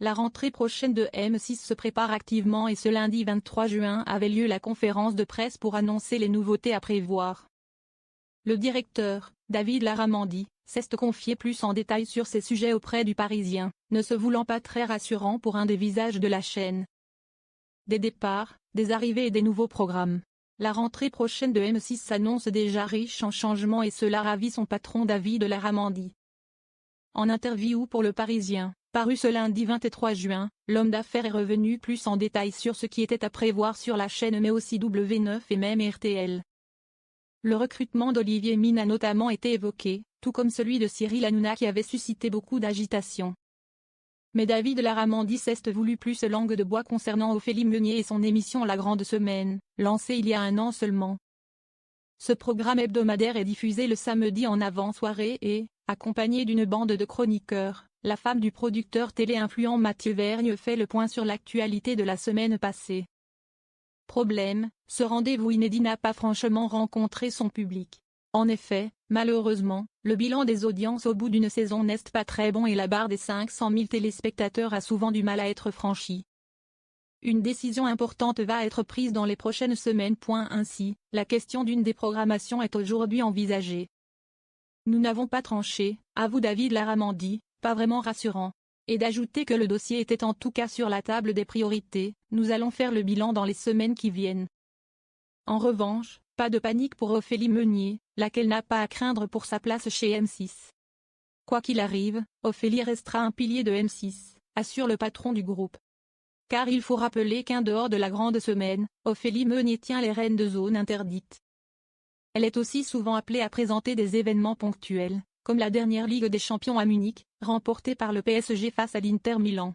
La rentrée prochaine de M6 se prépare activement et ce lundi 23 juin avait lieu la conférence de presse pour annoncer les nouveautés à prévoir. Le directeur, David Larramendy, s'est confié plus en détail sur ces sujets auprès du Parisien, ne se voulant pas très rassurant pour un des visages de la chaîne. Des départs, des arrivées et des nouveaux programmes. La rentrée prochaine de M6 s'annonce déjà riche en changements et cela ravit son patron David Larramendy. En interview pour Le Parisien, paru ce lundi 23 juin, l'homme d'affaires est revenu plus en détail sur ce qui était à prévoir sur la chaîne mais aussi W9 et même RTL. Le recrutement d'Olivier Mine a notamment été évoqué, tout comme celui de Cyril Hanouna qui avait suscité beaucoup d'agitation. Mais David Larramendy s'est voulu plus langue de bois concernant Ophélie Meunier et son émission La Grande Semaine, lancée il y a un an seulement. Ce programme hebdomadaire est diffusé le samedi en avant-soirée et, accompagné d'une bande de chroniqueurs, la femme du producteur télé-influent Mathieu Vergne fait le point sur l'actualité de la semaine passée. Problème, ce rendez-vous inédit n'a pas franchement rencontré son public. En effet, malheureusement, le bilan des audiences au bout d'une saison n'est pas très bon et la barre des 500 000 téléspectateurs a souvent du mal à être franchie. Une décision importante va être prise dans les prochaines semaines. Ainsi, la question d'une déprogrammation est aujourd'hui envisagée. Nous n'avons pas tranché, avoue David Larramendy, pas vraiment rassurant. Et d'ajouter que le dossier était en tout cas sur la table des priorités, nous allons faire le bilan dans les semaines qui viennent. En revanche, pas de panique pour Ophélie Meunier, laquelle n'a pas à craindre pour sa place chez M6. Quoi qu'il arrive, Ophélie restera un pilier de M6, assure le patron du groupe. Car il faut rappeler qu'en dehors de la grande semaine, Ophélie Meunier tient les rênes de zone interdite. Elle est aussi souvent appelée à présenter des événements ponctuels, comme la dernière Ligue des Champions à Munich, remportée par le PSG face à l'Inter Milan.